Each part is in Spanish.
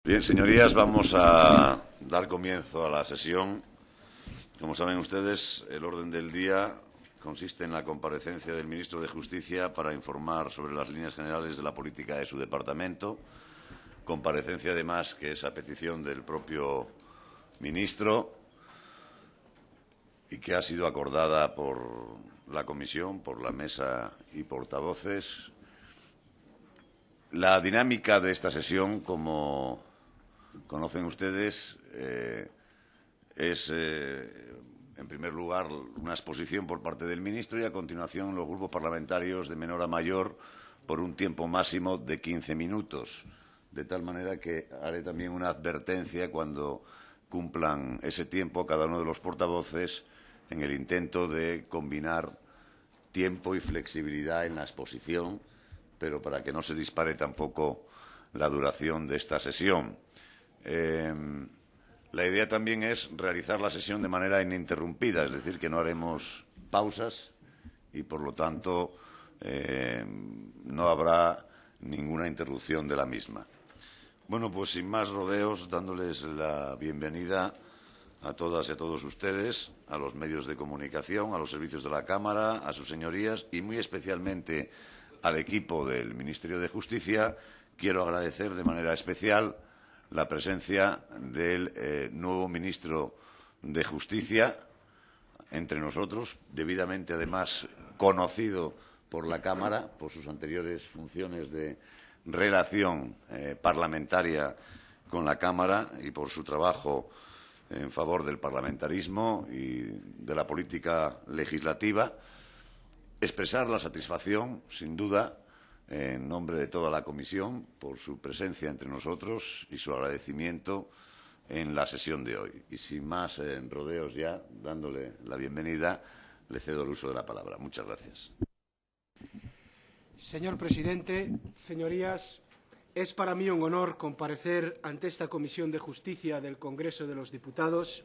Bien, señorías, vamos a dar comienzo a la sesión. Como saben ustedes, el orden del día consiste en la comparecencia del ministro de Justicia para informar sobre las líneas generales de la política de su departamento. Comparecencia, además, que es a petición del propio ministro y que ha sido acordada por la comisión, por la mesa y portavoces. La dinámica de esta sesión, como conocen ustedes, es, en primer lugar, una exposición por parte del ministro y, a continuación, los grupos parlamentarios de menor a mayor por un tiempo máximo de 15 minutos. De tal manera que haré también una advertencia cuando cumplan ese tiempo cada uno de los portavoces en el intento de combinar tiempo y flexibilidad en la exposición, pero para que no se dispare tampoco la duración de esta sesión. La idea también es realizar la sesión de manera ininterrumpida, es decir, que no haremos pausas y, por lo tanto, no habrá ninguna interrupción de la misma. Bueno, pues sin más rodeos, dándoles la bienvenida a todas y a todos ustedes, a los medios de comunicación, a los servicios de la Cámara, a sus señorías y muy especialmente al equipo del Ministerio de Justicia, quiero agradecer de manera especial la presencia del nuevo ministro de Justicia entre nosotros, debidamente además conocido por la Cámara por sus anteriores funciones de relación parlamentaria con la Cámara y por su trabajo en favor del parlamentarismo y de la política legislativa. Expresar la satisfacción, sin duda, en nombre de toda la Comisión, por su presencia entre nosotros y su agradecimiento en la sesión de hoy. Y sin más rodeos ya, dándole la bienvenida, le cedo el uso de la palabra. Muchas gracias. Señor presidente, señorías, es para mí un honor comparecer ante esta Comisión de Justicia del Congreso de los Diputados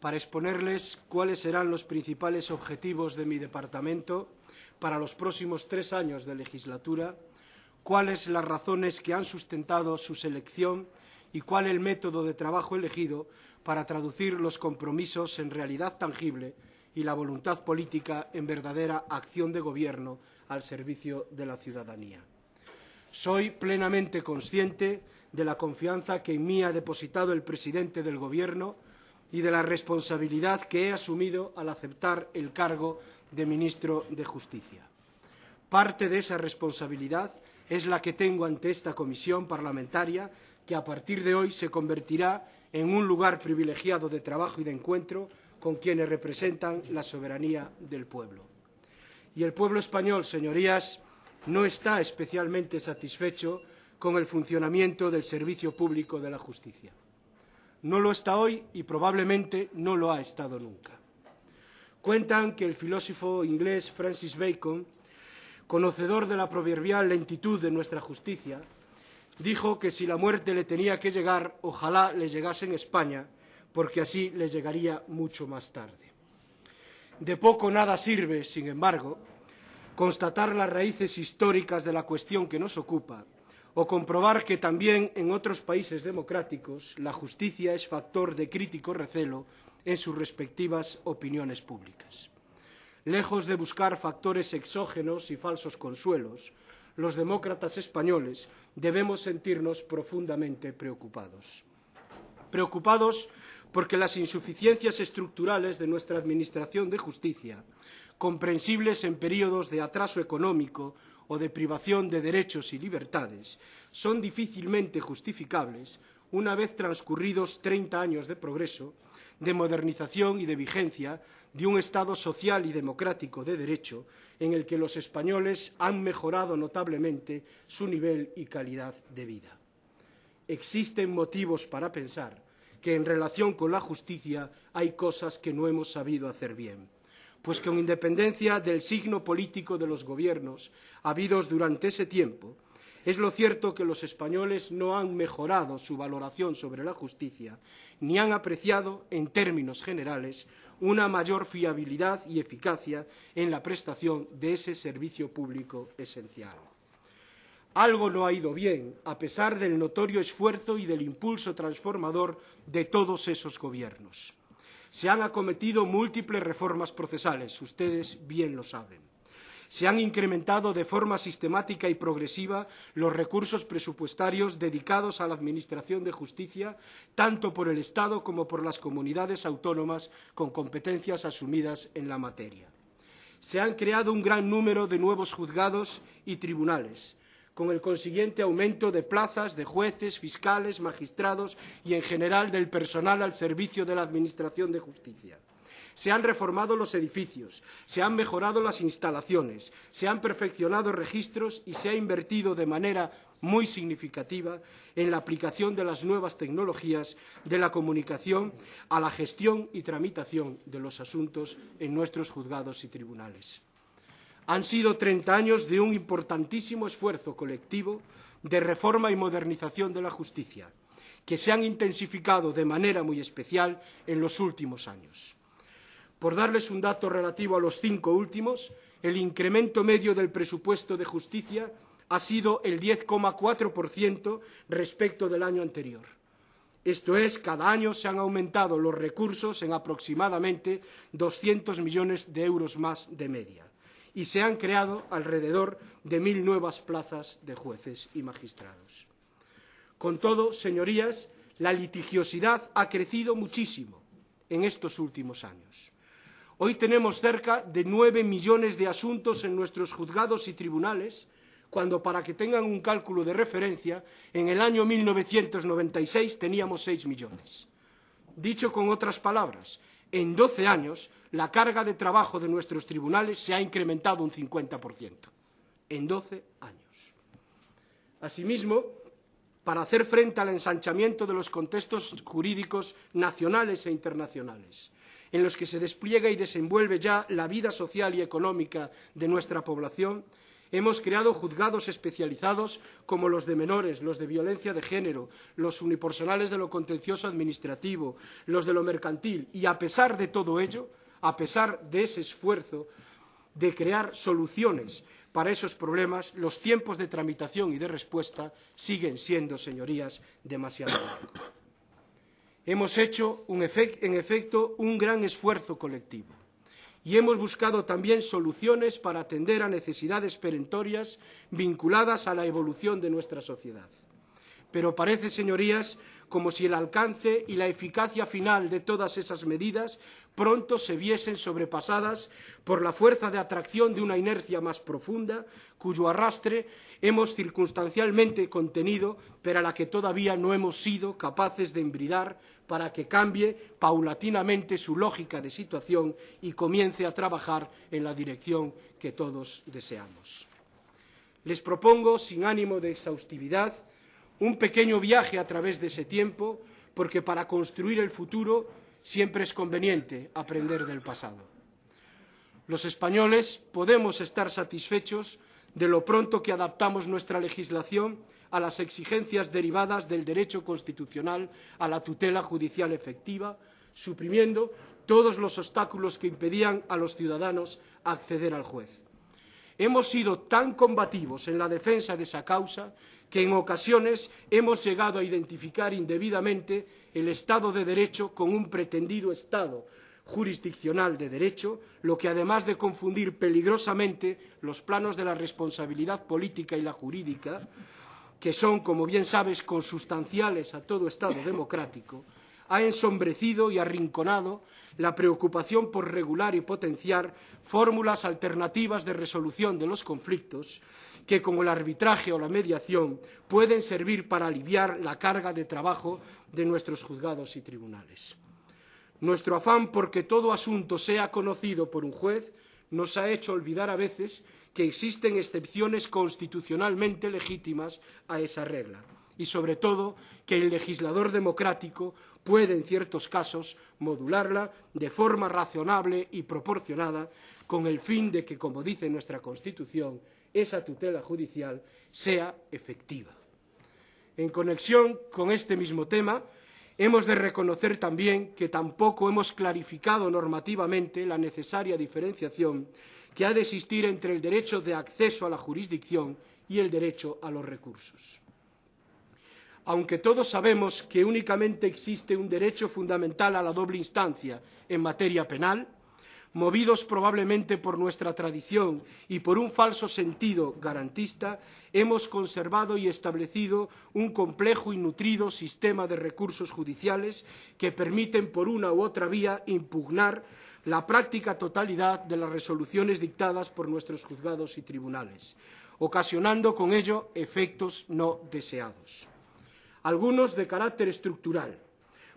para exponerles cuáles serán los principales objetivos de mi departamento para los próximos 3 años de legislatura, cuáles las razones que han sustentado su selección y cuál el método de trabajo elegido para traducir los compromisos en realidad tangible y la voluntad política en verdadera acción de gobierno al servicio de la ciudadanía. Soy plenamente consciente de la confianza que en mí ha depositado el presidente del Gobierno y de la responsabilidad que he asumido al aceptar el cargo de ministro de Justicia. Parte de esa responsabilidad es la que tengo ante esta comisión parlamentaria, que a partir de hoy se convertirá en un lugar privilegiado de trabajo y de encuentro con quienes representan la soberanía del pueblo. Y el pueblo español, señorías, no está especialmente satisfecho con el funcionamiento del servicio público de la justicia. No lo está hoy y probablemente no lo ha estado nunca. Cuentan que el filósofo inglés Francis Bacon, conocedor de la proverbial lentitud de nuestra justicia, dijo que si la muerte le tenía que llegar, ojalá le llegase en España, porque así le llegaría mucho más tarde. De poco nada sirve, sin embargo, constatar las raíces históricas de la cuestión que nos ocupa o comprobar que también en otros países democráticos la justicia es factor de crítico recelo en sus respectivas opiniones públicas. Lejos de buscar factores exógenos y falsos consuelos, los demócratas españoles debemos sentirnos profundamente preocupados. Preocupados porque las insuficiencias estructurales de nuestra Administración de Justicia, comprensibles en períodos de atraso económico o de privación de derechos y libertades, son difícilmente justificables una vez transcurridos 30 años de progreso, de modernización y de vigencia de un Estado social y democrático de derecho en el que los españoles han mejorado notablemente su nivel y calidad de vida. Existen motivos para pensar que en relación con la justicia hay cosas que no hemos sabido hacer bien, pues con independencia del signo político de los gobiernos habidos durante ese tiempo, es lo cierto que los españoles no han mejorado su valoración sobre la justicia, ni han apreciado, en términos generales, una mayor fiabilidad y eficacia en la prestación de ese servicio público esencial. Algo no ha ido bien, a pesar del notorio esfuerzo y del impulso transformador de todos esos gobiernos. Se han acometido múltiples reformas procesales, ustedes bien lo saben. Se han incrementado de forma sistemática y progresiva los recursos presupuestarios dedicados a la Administración de Justicia, tanto por el Estado como por las comunidades autónomas con competencias asumidas en la materia. Se han creado un gran número de nuevos juzgados y tribunales, con el consiguiente aumento de plazas de jueces, fiscales, magistrados y, en general, del personal al servicio de la Administración de Justicia. Se han reformado los edificios, se han mejorado las instalaciones, se han perfeccionado registros y se ha invertido de manera muy significativa en la aplicación de las nuevas tecnologías de la comunicación a la gestión y tramitación de los asuntos en nuestros juzgados y tribunales. Han sido 30 años de un importantísimo esfuerzo colectivo de reforma y modernización de la justicia, que se han intensificado de manera muy especial en los últimos años. Por darles un dato relativo a los 5 últimos, el incremento medio del presupuesto de justicia ha sido el 10,4% respecto del año anterior. Esto es, cada año se han aumentado los recursos en aproximadamente 200 millones de euros más de media y se han creado alrededor de 1.000 nuevas plazas de jueces y magistrados. Con todo, señorías, la litigiosidad ha crecido muchísimo en estos últimos años. Hoy tenemos cerca de 9 millones de asuntos en nuestros juzgados y tribunales, cuando, para que tengan un cálculo de referencia, en el año 1996 teníamos 6 millones. Dicho con otras palabras, en 12 años la carga de trabajo de nuestros tribunales se ha incrementado un 50%. En 12 años. Asimismo, para hacer frente al ensanchamiento de los contextos jurídicos nacionales e internacionales, en los que se despliega y desenvuelve ya la vida social y económica de nuestra población, hemos creado juzgados especializados como los de menores, los de violencia de género, los unipersonales de lo contencioso administrativo, los de lo mercantil, y a pesar de todo ello, a pesar de ese esfuerzo de crear soluciones para esos problemas, los tiempos de tramitación y de respuesta siguen siendo, señorías, demasiado largos. Hemos hecho, en efecto, un gran esfuerzo colectivo y hemos buscado también soluciones para atender a necesidades perentorias vinculadas a la evolución de nuestra sociedad. Pero parece, señorías, como si el alcance y la eficacia final de todas esas medidas pronto se viesen sobrepasadas por la fuerza de atracción de una inercia más profunda, cuyo arrastre hemos circunstancialmente contenido, pero a la que todavía no hemos sido capaces de embridar para que cambie paulatinamente su lógica de situación y comience a trabajar en la dirección que todos deseamos. Les propongo, sin ánimo de exhaustividad, un pequeño viaje a través de ese tiempo, porque para construir el futuro siempre es conveniente aprender del pasado. Los españoles podemos estar satisfechos de lo pronto que adaptamos nuestra legislación a las exigencias derivadas del derecho constitucional a la tutela judicial efectiva, suprimiendo todos los obstáculos que impedían a los ciudadanos acceder al juez. Hemos sido tan combativos en la defensa de esa causa que en ocasiones hemos llegado a identificar indebidamente el Estado de Derecho con un pretendido Estado jurisdiccional de derecho, lo que, además de confundir peligrosamente los planos de la responsabilidad política y la jurídica, que son, como bien sabes, consustanciales a todo Estado democrático, ha ensombrecido y arrinconado la preocupación por regular y potenciar fórmulas alternativas de resolución de los conflictos que, como el arbitraje o la mediación, pueden servir para aliviar la carga de trabajo de nuestros juzgados y tribunales. Nuestro afán por que todo asunto sea conocido por un juez nos ha hecho olvidar a veces que existen excepciones constitucionalmente legítimas a esa regla y, sobre todo, que el legislador democrático puede, en ciertos casos, modularla de forma razonable y proporcionada con el fin de que, como dice nuestra Constitución, esa tutela judicial sea efectiva. En conexión con este mismo tema, hemos de reconocer también que tampoco hemos clarificado normativamente la necesaria diferenciación que ha de existir entre el derecho de acceso a la jurisdicción y el derecho a los recursos. Aunque todos sabemos que únicamente existe un derecho fundamental a la doble instancia en materia penal, movidos probablemente por nuestra tradición y por un falso sentido garantista, hemos conservado y establecido un complejo y nutrido sistema de recursos judiciales que permiten por una u otra vía impugnar la práctica totalidad de las resoluciones dictadas por nuestros juzgados y tribunales, ocasionando con ello efectos no deseados. Algunos de carácter estructural,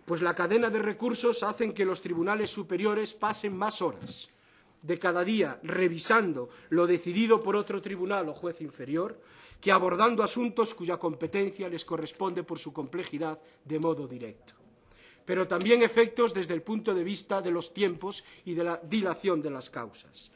pues la cadena de recursos hace que los tribunales superiores pasen más horas de cada día revisando lo decidido por otro tribunal o juez inferior que abordando asuntos cuya competencia les corresponde por su complejidad de modo directo. Pero también efectos desde el punto de vista de los tiempos y de la dilación de las causas,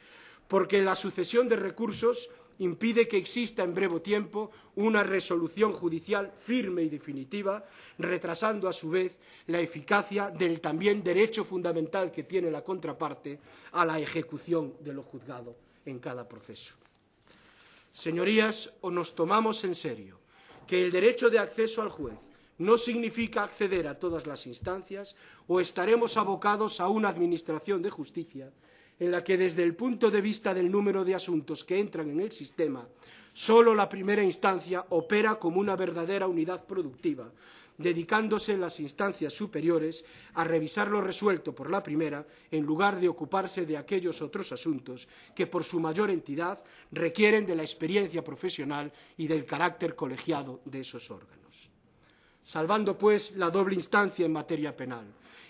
porque la sucesión de recursos impide que exista en breve tiempo una resolución judicial firme y definitiva, retrasando a su vez la eficacia del también derecho fundamental que tiene la contraparte a la ejecución de lo juzgado en cada proceso. Señorías, o nos tomamos en serio que el derecho de acceso al juez no significa acceder a todas las instancias, o estaremos abocados a una administración de justicia en la que desde el punto de vista del número de asuntos que entran en el sistema, solo la primera instancia opera como una verdadera unidad productiva, dedicándose en las instancias superiores a revisar lo resuelto por la primera en lugar de ocuparse de aquellos otros asuntos que por su mayor entidad requieren de la experiencia profesional y del carácter colegiado de esos órganos. Salvando, pues, la doble instancia en materia penal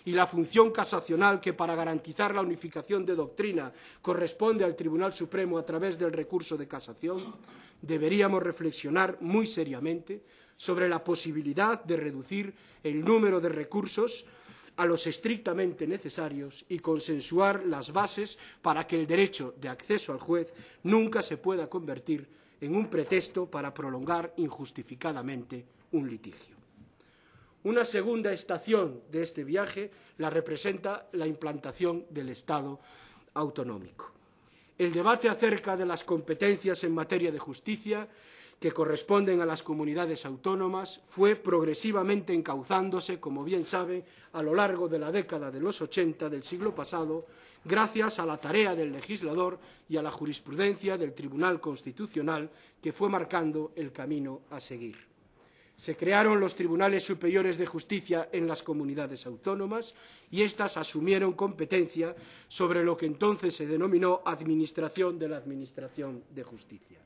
y la función casacional que, para garantizar la unificación de doctrina, corresponde al Tribunal Supremo a través del recurso de casación, deberíamos reflexionar muy seriamente sobre la posibilidad de reducir el número de recursos a los estrictamente necesarios y consensuar las bases para que el derecho de acceso al juez nunca se pueda convertir en un pretexto para prolongar injustificadamente un litigio. Una segunda estación de este viaje la representa la implantación del Estado autonómico. El debate acerca de las competencias en materia de justicia que corresponden a las comunidades autónomas fue progresivamente encauzándose, como bien sabe, a lo largo de la década de los 80 del siglo pasado, gracias a la tarea del legislador y a la jurisprudencia del Tribunal Constitucional que fue marcando el camino a seguir. Se crearon los tribunales superiores de justicia en las comunidades autónomas y éstas asumieron competencia sobre lo que entonces se denominó Administración de la Administración de Justicia.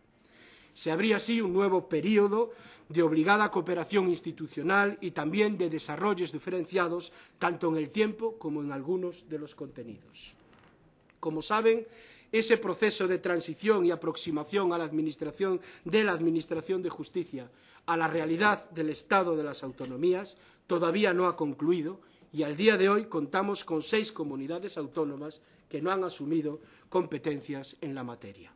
Se abría así un nuevo período de obligada cooperación institucional y también de desarrollos diferenciados tanto en el tiempo como en algunos de los contenidos. Como saben, ese proceso de transición y aproximación a la Administración de Justicia a la realidad del Estado de las autonomías todavía no ha concluido y al día de hoy contamos con 6 comunidades autónomas que no han asumido competencias en la materia.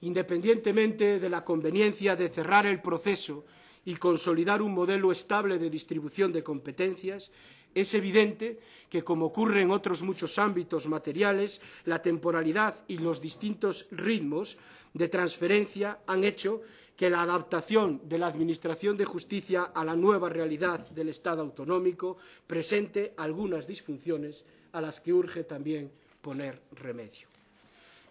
Independientemente de la conveniencia de cerrar el proceso y consolidar un modelo estable de distribución de competencias, es evidente que, como ocurre en otros muchos ámbitos materiales, la temporalidad y los distintos ritmos de transferencia han hecho que la adaptación de la Administración de Justicia a la nueva realidad del Estado autonómico presente algunas disfunciones a las que urge también poner remedio.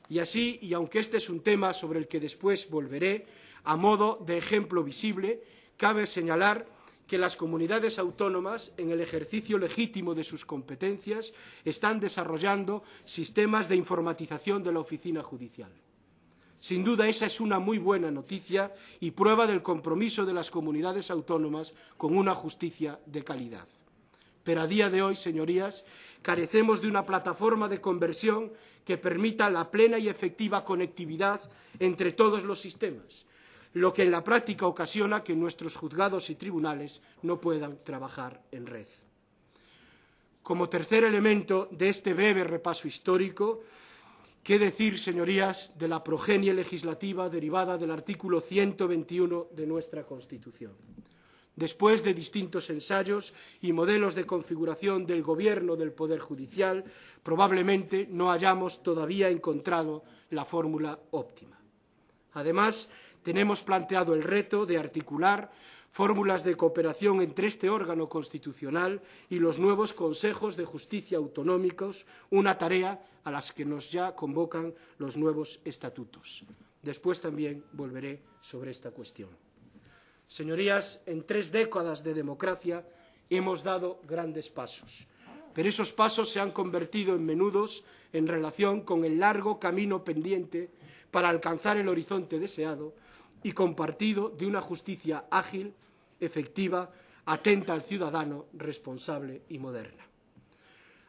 Y así, y aunque este es un tema sobre el que después volveré, a modo de ejemplo visible, cabe señalar que las comunidades autónomas, en el ejercicio legítimo de sus competencias, están desarrollando sistemas de informatización de la oficina judicial. Sin duda, esa es una muy buena noticia y prueba del compromiso de las comunidades autónomas con una justicia de calidad. Pero a día de hoy, señorías, carecemos de una plataforma de conversión que permita la plena y efectiva conectividad entre todos los sistemas, lo que en la práctica ocasiona que nuestros juzgados y tribunales no puedan trabajar en red. Como tercer elemento de este breve repaso histórico, ¿qué decir, señorías, de la progenie legislativa derivada del artículo 121 de nuestra Constitución? Después de distintos ensayos y modelos de configuración del gobierno del Poder Judicial, probablemente no hayamos todavía encontrado la fórmula óptima. Además, tenemos planteado el reto de articular fórmulas de cooperación entre este órgano constitucional y los nuevos consejos de justicia autonómicos, una tarea a la que nos ya convocan los nuevos estatutos. Después también volveré sobre esta cuestión. Señorías, en 3 décadas de democracia hemos dado grandes pasos, pero esos pasos se han convertido en menudos en relación con el largo camino pendiente para alcanzar el horizonte deseado y compartido de una justicia ágil, efectiva, atenta al ciudadano, responsable y moderna.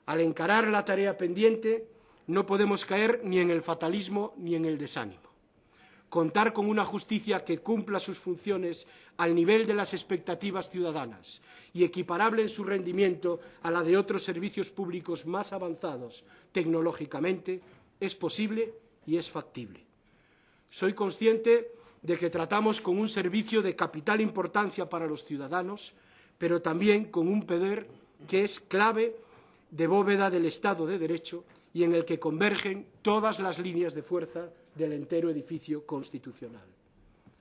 Al encarar la tarea pendiente, no podemos caer ni en el fatalismo ni en el desánimo. Contar con una justicia que cumpla sus funciones al nivel de las expectativas ciudadanas y equiparable en su rendimiento a la de otros servicios públicos más avanzados tecnológicamente es posible y es factible. Soy consciente de que tratamos con un servicio de capital importancia para los ciudadanos, pero también con un poder que es clave de bóveda del Estado de Derecho y en el que convergen todas las líneas de fuerza del entero edificio constitucional.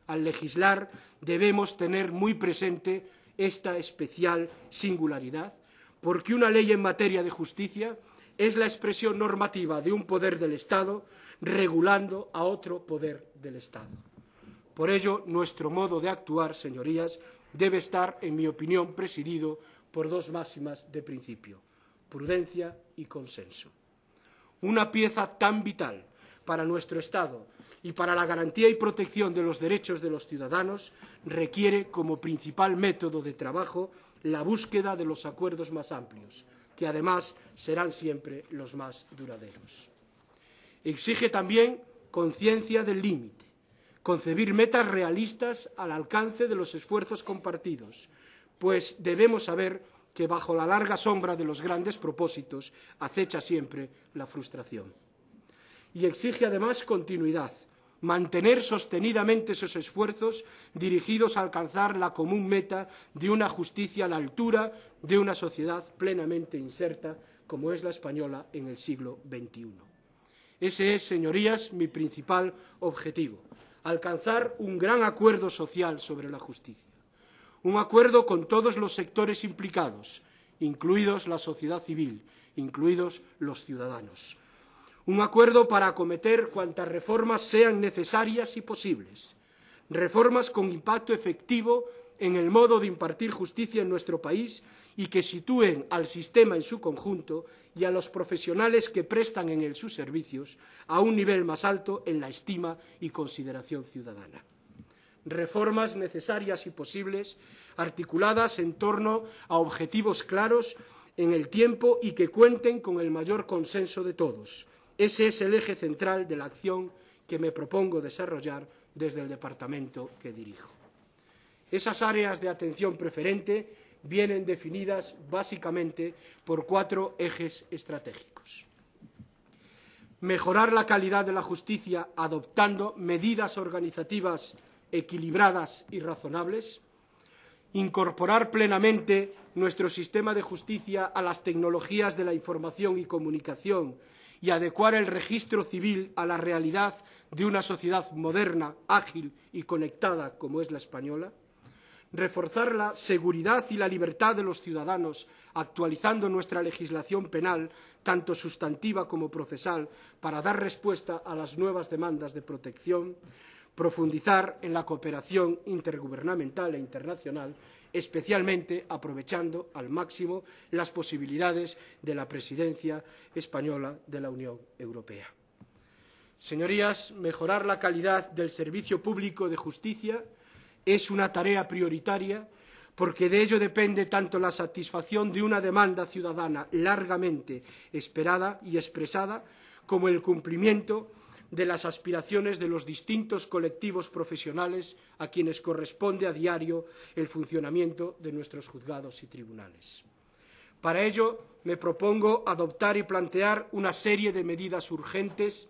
Al legislar debemos tener muy presente esta especial singularidad, porque una ley en materia de justicia es la expresión normativa de un poder del Estado regulando a otro poder del Estado. Por ello, nuestro modo de actuar, señorías, debe estar, en mi opinión, presidido por 2 máximas de principio: prudencia y consenso. Una pieza tan vital para nuestro Estado y para la garantía y protección de los derechos de los ciudadanos requiere como principal método de trabajo la búsqueda de los acuerdos más amplios, que además serán siempre los más duraderos. Exige también conciencia del límite, concebir metas realistas al alcance de los esfuerzos compartidos, pues debemos saber que bajo la larga sombra de los grandes propósitos acecha siempre la frustración. Y exige además continuidad, mantener sostenidamente esos esfuerzos dirigidos a alcanzar la común meta de una justicia a la altura de una sociedad plenamente inserta como es la española en el siglo XXI. Ese es, señorías, mi principal objetivo: alcanzar un gran acuerdo social sobre la justicia. Un acuerdo con todos los sectores implicados, incluidos la sociedad civil, incluidos los ciudadanos. Un acuerdo para acometer cuantas reformas sean necesarias y posibles. Reformas con impacto efectivo en el modo de impartir justicia en nuestro país y que sitúen al sistema en su conjunto y a los profesionales que prestan en él sus servicios a un nivel más alto en la estima y consideración ciudadana. Reformas necesarias y posibles, articuladas en torno a objetivos claros en el tiempo y que cuenten con el mayor consenso de todos. Ese es el eje central de la acción que me propongo desarrollar desde el departamento que dirijo. Esas áreas de atención preferente vienen definidas básicamente por 4 ejes estratégicos. Mejorar la calidad de la justicia adoptando medidas organizativas equilibradas y razonables. Incorporar plenamente nuestro sistema de justicia a las tecnologías de la información y comunicación y adecuar el registro civil a la realidad de una sociedad moderna, ágil y conectada como es la española. Reforzar la seguridad y la libertad de los ciudadanos, actualizando nuestra legislación penal, tanto sustantiva como procesal, para dar respuesta a las nuevas demandas de protección. Profundizar en la cooperación intergubernamental e internacional, especialmente aprovechando al máximo las posibilidades de la presidencia española de la Unión Europea. Señorías, mejorar la calidad del servicio público de justicia es una tarea prioritaria porque de ello depende tanto la satisfacción de una demanda ciudadana largamente esperada y expresada como el cumplimiento de las aspiraciones de los distintos colectivos profesionales a quienes corresponde a diario el funcionamiento de nuestros juzgados y tribunales. Para ello, me propongo adoptar y plantear una serie de medidas urgentes,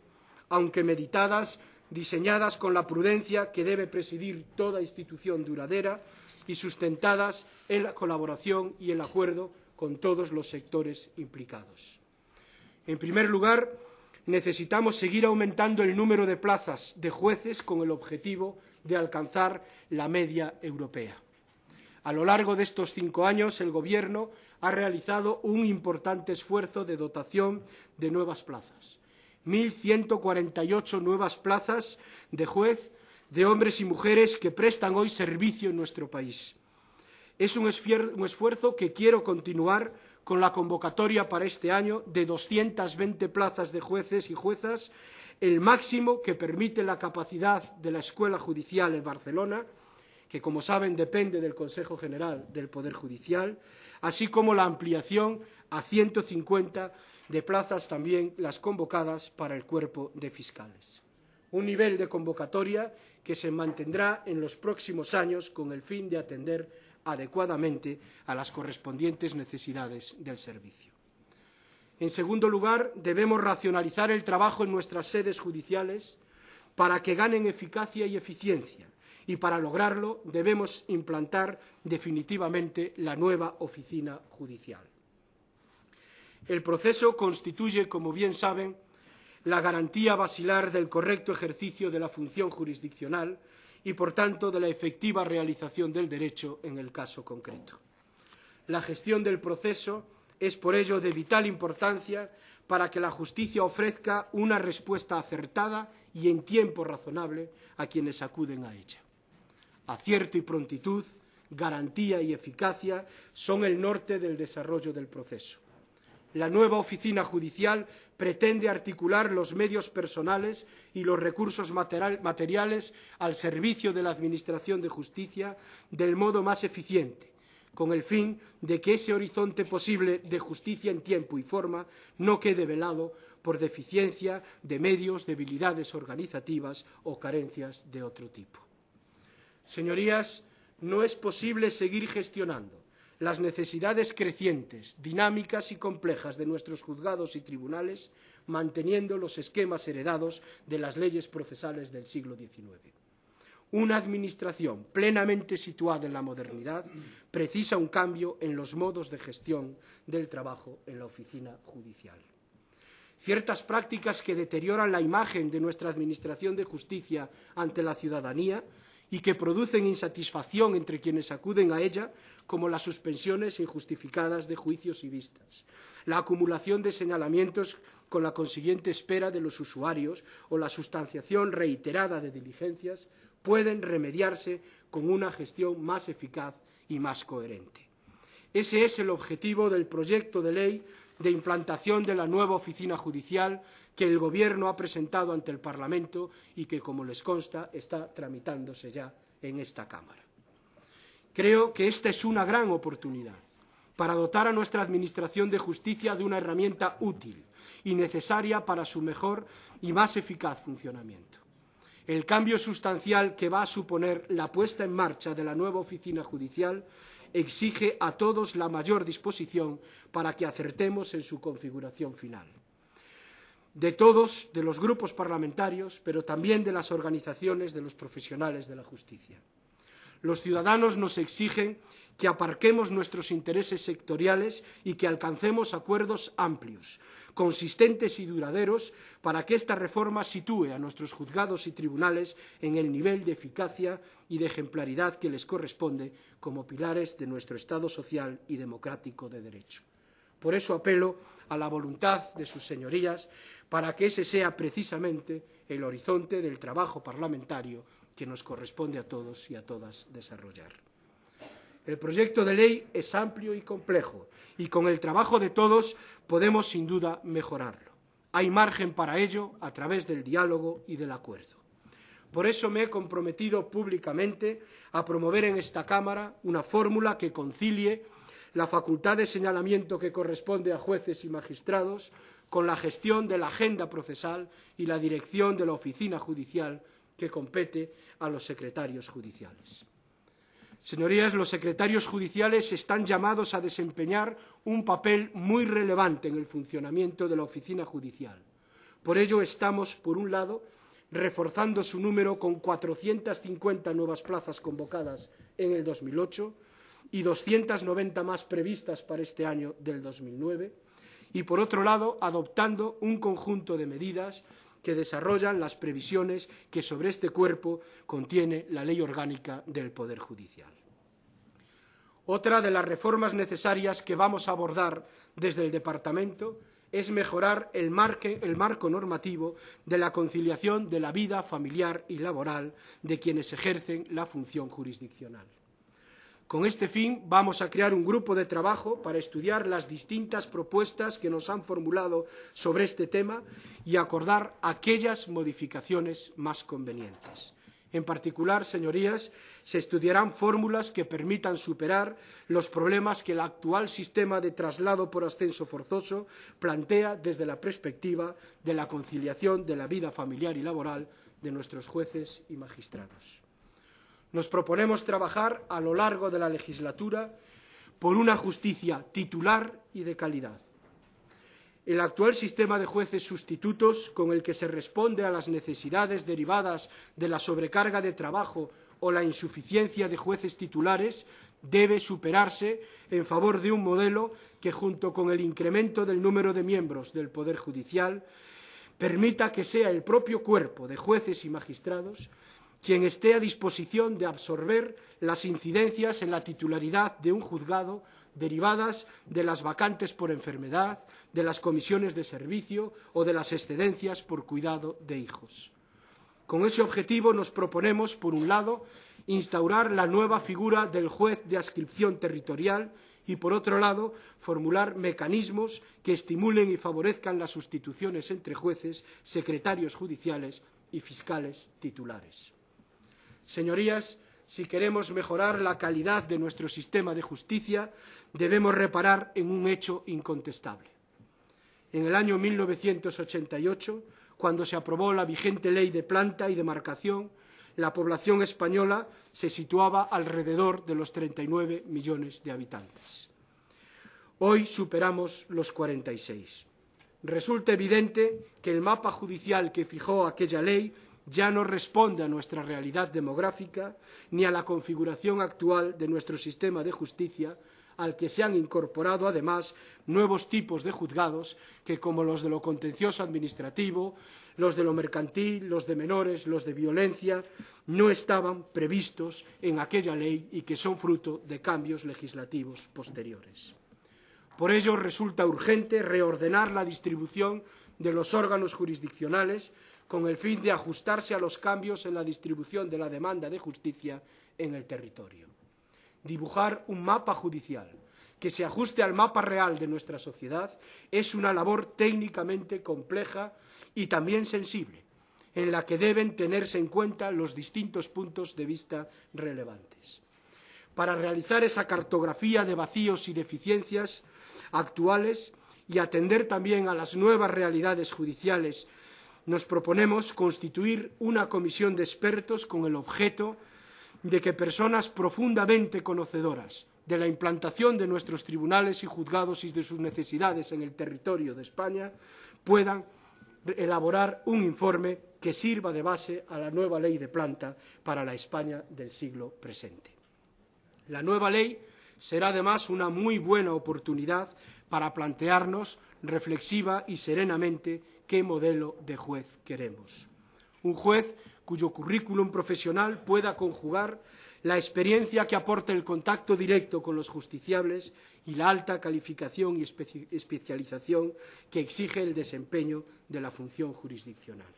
aunque meditadas, diseñadas con la prudencia que debe presidir toda institución duradera y sustentadas en la colaboración y el acuerdo con todos los sectores implicados. En primer lugar, necesitamos seguir aumentando el número de plazas de jueces con el objetivo de alcanzar la media europea. A lo largo de estos 5 años, el Gobierno ha realizado un importante esfuerzo de dotación de nuevas plazas. 1.148 nuevas plazas de juez de hombres y mujeres que prestan hoy servicio en nuestro país. Es un esfuerzo que quiero continuar con la convocatoria para este año de 220 plazas de jueces y juezas, el máximo que permite la capacidad de la Escuela Judicial en Barcelona, que, como saben, depende del Consejo General del Poder Judicial, así como la ampliación a 150 de plazas también las convocadas para el Cuerpo de Fiscales. Un nivel de convocatoria que se mantendrá en los próximos años con el fin de atender adecuadamente a las correspondientes necesidades del servicio. En segundo lugar, debemos racionalizar el trabajo en nuestras sedes judiciales para que ganen eficacia y eficiencia, y para lograrlo debemos implantar definitivamente la nueva oficina judicial. El proceso constituye, como bien saben, la garantía basilar del correcto ejercicio de la función jurisdiccional y, por tanto, de la efectiva realización del derecho en el caso concreto. La gestión del proceso es, por ello, de vital importancia para que la justicia ofrezca una respuesta acertada y en tiempo razonable a quienes acuden a ella. Acierto y prontitud, garantía y eficacia son el norte del desarrollo del proceso. La nueva oficina judicial pretende articular los medios personales y los recursos materiales al servicio de la Administración de Justicia del modo más eficiente, con el fin de que ese horizonte posible de justicia en tiempo y forma no quede velado por deficiencia de medios, debilidades organizativas o carencias de otro tipo. Señorías, no es posible seguir gestionando las necesidades crecientes, dinámicas y complejas de nuestros juzgados y tribunales, manteniendo los esquemas heredados de las leyes procesales del siglo XIX. Una administración plenamente situada en la modernidad precisa un cambio en los modos de gestión del trabajo en la oficina judicial. Ciertas prácticas que deterioran la imagen de nuestra Administración de Justicia ante la ciudadanía y que producen insatisfacción entre quienes acuden a ella, como las suspensiones injustificadas de juicios y vistas, la acumulación de señalamientos con la consiguiente espera de los usuarios o la sustanciación reiterada de diligencias, pueden remediarse con una gestión más eficaz y más coherente. Ese es el objetivo del proyecto de ley de implantación de la nueva oficina judicial que el Gobierno ha presentado ante el Parlamento y que, como les consta, está tramitándose ya en esta Cámara. Creo que esta es una gran oportunidad para dotar a nuestra Administración de Justicia de una herramienta útil y necesaria para su mejor y más eficaz funcionamiento. El cambio sustancial que va a suponer la puesta en marcha de la nueva oficina judicial exige a todos la mayor disposición para que acertemos en su configuración final. De todos, de los grupos parlamentarios, pero también de las organizaciones de los profesionales de la justicia. Los ciudadanos nos exigen que aparquemos nuestros intereses sectoriales y que alcancemos acuerdos amplios, consistentes y duraderos para que esta reforma sitúe a nuestros juzgados y tribunales en el nivel de eficacia y de ejemplaridad que les corresponde como pilares de nuestro Estado social y democrático de derecho. Por eso apelo a la voluntad de sus señorías para que ese sea precisamente el horizonte del trabajo parlamentario que nos corresponde a todos y a todas desarrollar. El proyecto de ley es amplio y complejo y con el trabajo de todos podemos sin duda mejorarlo. Hay margen para ello a través del diálogo y del acuerdo. Por eso me he comprometido públicamente a promover en esta Cámara una fórmula que concilie la facultad de señalamiento que corresponde a jueces y magistrados con la gestión de la agenda procesal y la dirección de la oficina judicial que compete a los secretarios judiciales. Señorías, los secretarios judiciales están llamados a desempeñar un papel muy relevante en el funcionamiento de la oficina judicial. Por ello estamos, por un lado, reforzando su número con 450 nuevas plazas convocadas en el 2008 y 290 más previstas para este año del 2009, y, por otro lado, adoptando un conjunto de medidas que desarrollan las previsiones que sobre este cuerpo contiene la Ley Orgánica del Poder Judicial. Otra de las reformas necesarias que vamos a abordar desde el Departamento es mejorar el marco normativo de la conciliación de la vida familiar y laboral de quienes ejercen la función jurisdiccional. Con este fin, vamos a crear un grupo de trabajo para estudiar las distintas propuestas que nos han formulado sobre este tema y acordar aquellas modificaciones más convenientes. En particular, señorías, se estudiarán fórmulas que permitan superar los problemas que el actual sistema de traslado por ascenso forzoso plantea desde la perspectiva de la conciliación de la vida familiar y laboral de nuestros jueces y magistrados. Nos proponemos trabajar a lo largo de la legislatura por una justicia titular y de calidad. El actual sistema de jueces sustitutos, con el que se responde a las necesidades derivadas de la sobrecarga de trabajo o la insuficiencia de jueces titulares, debe superarse en favor de un modelo que, junto con el incremento del número de miembros del Poder Judicial, permita que sea el propio cuerpo de jueces y magistrados quien esté a disposición de absorber las incidencias en la titularidad de un juzgado derivadas de las vacantes por enfermedad, de las comisiones de servicio o de las excedencias por cuidado de hijos. Con ese objetivo nos proponemos, por un lado, instaurar la nueva figura del juez de adscripción territorial y, por otro lado, formular mecanismos que estimulen y favorezcan las sustituciones entre jueces, secretarios judiciales y fiscales titulares. Señorías, si queremos mejorar la calidad de nuestro sistema de justicia, debemos reparar en un hecho incontestable. En el año 1988, cuando se aprobó la vigente Ley de Planta y Demarcación, la población española se situaba alrededor de los 39 millones de habitantes. Hoy superamos los 46. Resulta evidente que el mapa judicial que fijó aquella ley ya no responde a nuestra realidad demográfica ni a la configuración actual de nuestro sistema de justicia, al que se han incorporado además nuevos tipos de juzgados que, como los de lo contencioso administrativo, los de lo mercantil, los de menores, los de violencia, no estaban previstos en aquella ley y que son fruto de cambios legislativos posteriores. Por ello, resulta urgente reordenar la distribución de los órganos jurisdiccionales con el fin de ajustarse a los cambios en la distribución de la demanda de justicia en el territorio. Dibujar un mapa judicial que se ajuste al mapa real de nuestra sociedad es una labor técnicamente compleja y también sensible, en la que deben tenerse en cuenta los distintos puntos de vista relevantes. Para realizar esa cartografía de vacíos y deficiencias actuales y atender también a las nuevas realidades judiciales, nos proponemos constituir una comisión de expertos con el objeto de que personas profundamente conocedoras de la implantación de nuestros tribunales y juzgados y de sus necesidades en el territorio de España puedan elaborar un informe que sirva de base a la nueva ley de planta para la España del siglo presente. La nueva ley será además una muy buena oportunidad para plantearnos reflexiva y serenamente qué modelo de juez queremos. Un juez cuyo currículum profesional pueda conjugar la experiencia que aporta el contacto directo con los justiciables y la alta calificación y especialización que exige el desempeño de la función jurisdiccional.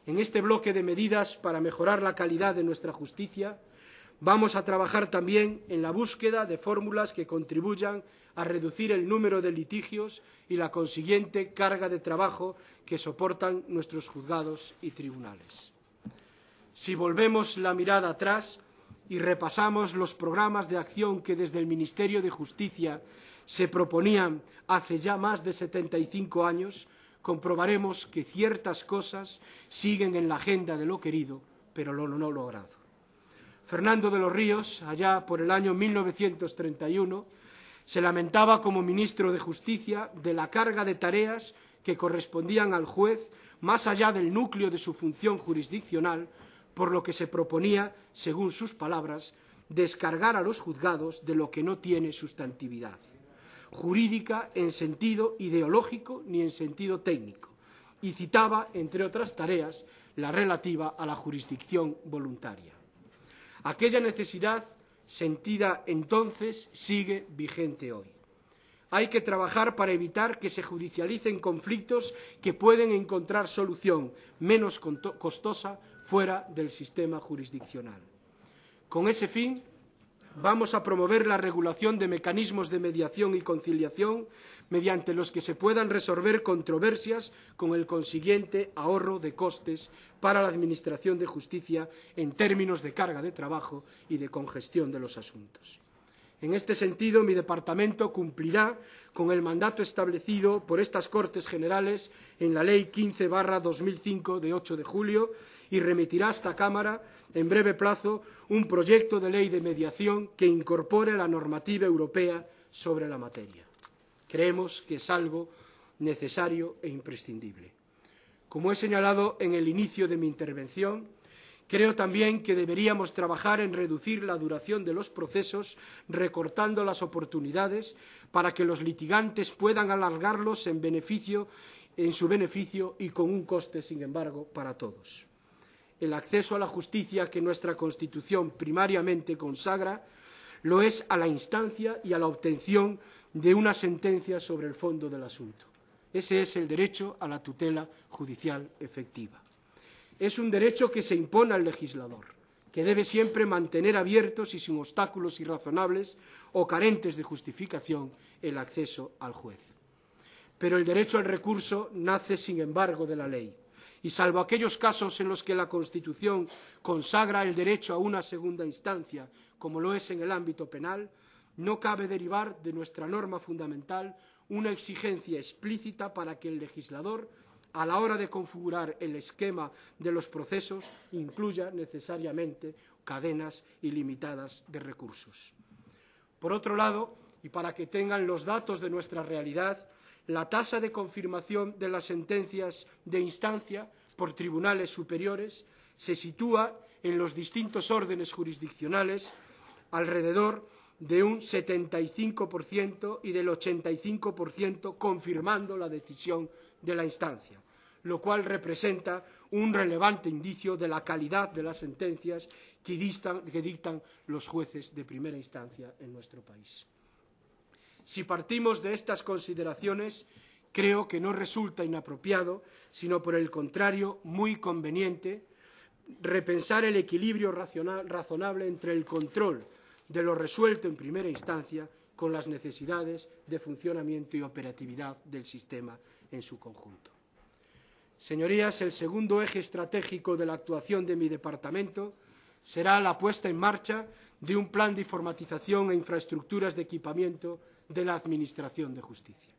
En este bloque de medidas para mejorar la calidad de nuestra justicia, vamos a trabajar también en la búsqueda de fórmulas que contribuyan a reducir el número de litigios y la consiguiente carga de trabajo que soportan nuestros juzgados y tribunales. Si volvemos la mirada atrás y repasamos los programas de acción que desde el Ministerio de Justicia se proponían hace ya más de 75 años, comprobaremos que ciertas cosas siguen en la agenda de lo querido, pero lo no logrado. Fernando de los Ríos, allá por el año 1931, se lamentaba como ministro de Justicia de la carga de tareas que correspondían al juez más allá del núcleo de su función jurisdiccional, por lo que se proponía, según sus palabras, descargar a los juzgados de lo que no tiene sustantividad. jurídica en sentido ideológico ni en sentido técnico, y citaba, entre otras tareas, la relativa a la jurisdicción voluntaria. Aquella necesidad, sentida entonces, sigue vigente hoy. Hay que trabajar para evitar que se judicialicen conflictos que pueden encontrar solución menos costosa fuera del sistema jurisdiccional. Con ese fin, vamos a promover la regulación de mecanismos de mediación y conciliación mediante los que se puedan resolver controversias con el consiguiente ahorro de costes para la Administración de Justicia en términos de carga de trabajo y de congestión de los asuntos. En este sentido, mi departamento cumplirá con el mandato establecido por estas Cortes Generales en la Ley 15/2005 de 8 de julio y remitirá a esta Cámara en breve plazo un proyecto de ley de mediación que incorpore la normativa europea sobre la materia. Creemos que es algo necesario e imprescindible. Como he señalado en el inicio de mi intervención, creo también que deberíamos trabajar en reducir la duración de los procesos, recortando las oportunidades para que los litigantes puedan alargarlos en su beneficio y con un coste, sin embargo, para todos. El acceso a la justicia que nuestra Constitución primariamente consagra lo es a la instancia y a la obtención de una sentencia sobre el fondo del asunto. Ese es el derecho a la tutela judicial efectiva. Es un derecho que se impone al legislador, que debe siempre mantener abiertos y sin obstáculos irrazonables o carentes de justificación el acceso al juez. Pero el derecho al recurso nace, sin embargo, de la ley, y salvo aquellos casos en los que la Constitución consagra el derecho a una segunda instancia, como lo es en el ámbito penal, no cabe derivar de nuestra norma fundamental una exigencia explícita para que el legislador, a la hora de configurar el esquema de los procesos, incluya necesariamente cadenas ilimitadas de recursos. Por otro lado, y para que tengan los datos de nuestra realidad, la tasa de confirmación de las sentencias de instancia por tribunales superiores se sitúa en los distintos órdenes jurisdiccionales alrededor de un 75% y del 85% confirmando la decisión de la instancia, lo cual representa un relevante indicio de la calidad de las sentencias que dictan los jueces de primera instancia en nuestro país. Si partimos de estas consideraciones, creo que no resulta inapropiado, sino por el contrario, muy conveniente, repensar el equilibrio razonable entre el control de lo resuelto en primera instancia con las necesidades de funcionamiento y operatividad del sistema en su conjunto. Señorías, el segundo eje estratégico de la actuación de mi departamento será la puesta en marcha de un plan de informatización e infraestructuras de equipamiento de la Administración de Justicia.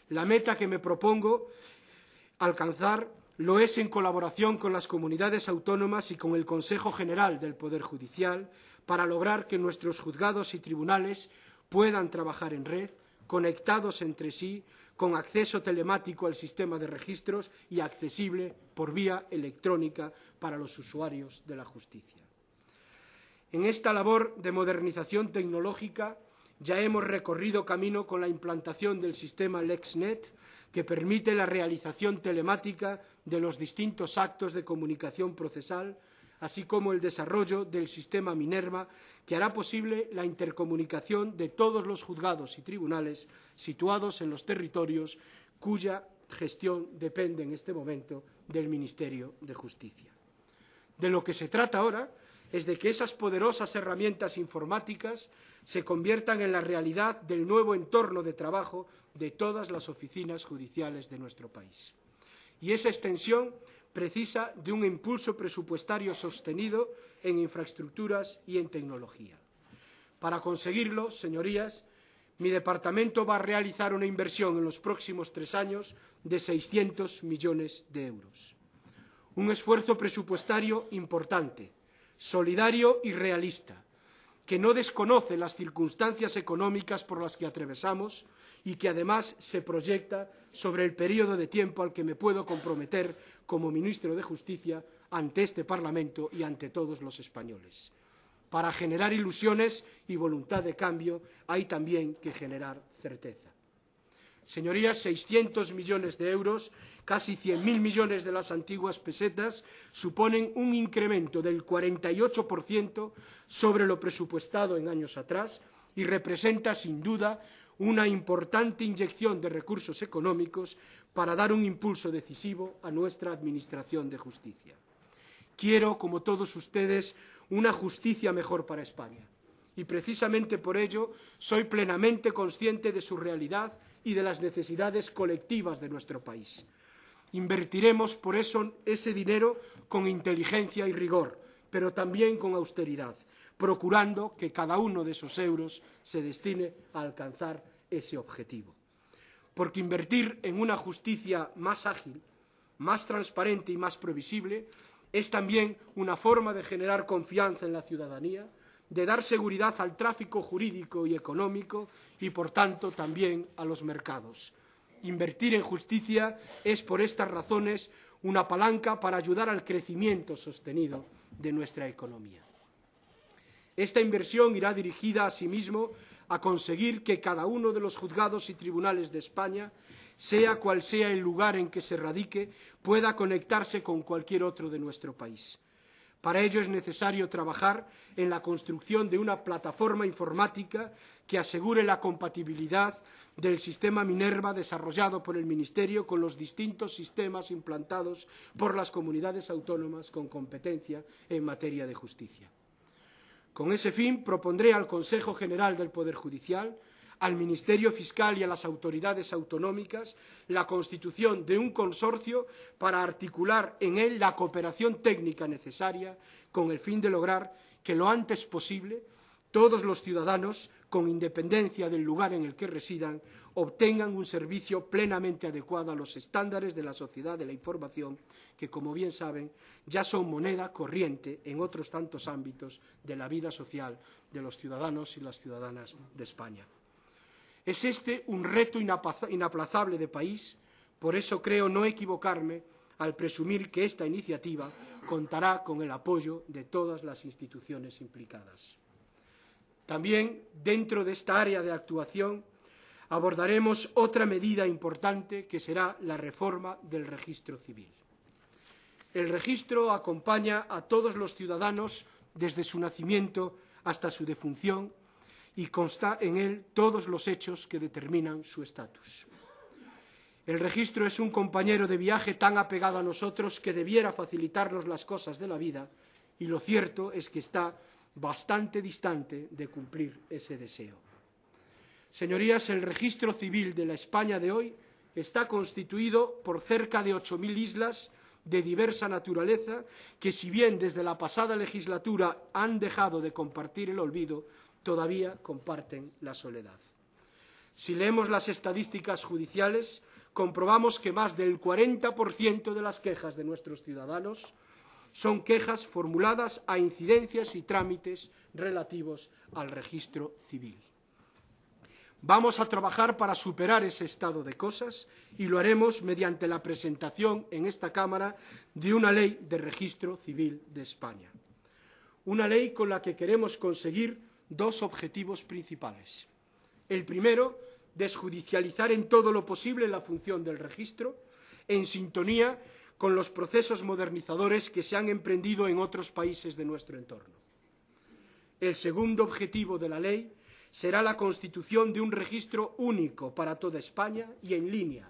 La meta que me propongo alcanzar lo es en colaboración con las comunidades autónomas y con el Consejo General del Poder Judicial para lograr que nuestros juzgados y tribunales puedan trabajar en red, conectados entre sí, con acceso telemático al sistema de registros y accesible por vía electrónica para los usuarios de la justicia. En esta labor de modernización tecnológica ya hemos recorrido camino con la implantación del sistema LexNet, que permite la realización telemática de los distintos actos de comunicación procesal, así como el desarrollo del sistema Minerva, que hará posible la intercomunicación de todos los juzgados y tribunales situados en los territorios cuya gestión depende en este momento del Ministerio de Justicia. De lo que se trata ahora es de que esas poderosas herramientas informáticas se conviertan en la realidad del nuevo entorno de trabajo de todas las oficinas judiciales de nuestro país. Y esa extensión precisa de un impulso presupuestario sostenido en infraestructuras y en tecnología. Para conseguirlo, señorías, mi departamento va a realizar una inversión en los próximos 3 años de 600 millones de euros. Un esfuerzo presupuestario importante, solidario y realista, que no desconoce las circunstancias económicas por las que atravesamos y que además se proyecta sobre el periodo de tiempo al que me puedo comprometer como ministro de Justicia ante este Parlamento y ante todos los españoles. Para generar ilusiones y voluntad de cambio hay también que generar certeza. Señorías, 600 millones de euros, casi 100.000 millones de las antiguas pesetas, suponen un incremento del 48% sobre lo presupuestado en años atrás y representa, sin duda, una importante inyección de recursos económicos para dar un impulso decisivo a nuestra Administración de Justicia. Quiero, como todos ustedes, una justicia mejor para España. Y precisamente por ello soy plenamente consciente de su realidad y de las necesidades colectivas de nuestro país. Invertiremos por eso ese dinero con inteligencia y rigor, pero también con austeridad, procurando que cada uno de esos euros se destine a alcanzar ese objetivo. Porque invertir en una justicia más ágil, más transparente y más previsible es también una forma de generar confianza en la ciudadanía, de dar seguridad al tráfico jurídico y económico y, por tanto, también a los mercados. Invertir en justicia es, por estas razones, una palanca para ayudar al crecimiento sostenido de nuestra economía. Esta inversión irá dirigida, asimismo, a conseguir que cada uno de los juzgados y tribunales de España, sea cual sea el lugar en que se radique, pueda conectarse con cualquier otro de nuestro país. Para ello es necesario trabajar en la construcción de una plataforma informática que asegure la compatibilidad del sistema Minerva desarrollado por el Ministerio con los distintos sistemas implantados por las comunidades autónomas con competencia en materia de justicia. Con ese fin, propondré al Consejo General del Poder Judicial, al Ministerio Fiscal y a las autoridades autonómicas la constitución de un consorcio para articular en él la cooperación técnica necesaria con el fin de lograr que lo antes posible todos los ciudadanos, con independencia del lugar en el que residan, obtengan un servicio plenamente adecuado a los estándares de la sociedad de la información que, como bien saben, ya son moneda corriente en otros tantos ámbitos de la vida social de los ciudadanos y las ciudadanas de España. Es este un reto inaplazable de país, por eso creo no equivocarme al presumir que esta iniciativa contará con el apoyo de todas las instituciones implicadas. También, dentro de esta área de actuación, abordaremos otra medida importante que será la reforma del registro civil. El registro acompaña a todos los ciudadanos desde su nacimiento hasta su defunción y consta en él todos los hechos que determinan su estatus. El registro es un compañero de viaje tan apegado a nosotros que debiera facilitarnos las cosas de la vida, y lo cierto es que está bastante distante de cumplir ese deseo. Señorías, el registro civil de la España de hoy está constituido por cerca de 8.000 islas de diversa naturaleza que, si bien desde la pasada legislatura han dejado de compartir el olvido, todavía comparten la soledad. Si leemos las estadísticas judiciales, comprobamos que más del 40% de las quejas de nuestros ciudadanos son quejas formuladas a incidencias y trámites relativos al registro civil. Vamos a trabajar para superar ese estado de cosas y lo haremos mediante la presentación en esta Cámara de una ley de registro civil de España. Una ley con la que queremos conseguir dos objetivos principales. El primero, desjudicializar en todo lo posible la función del registro, en sintonía con los procesos modernizadores que se han emprendido en otros países de nuestro entorno. El segundo objetivo de la ley será la constitución de un registro único para toda España y en línea,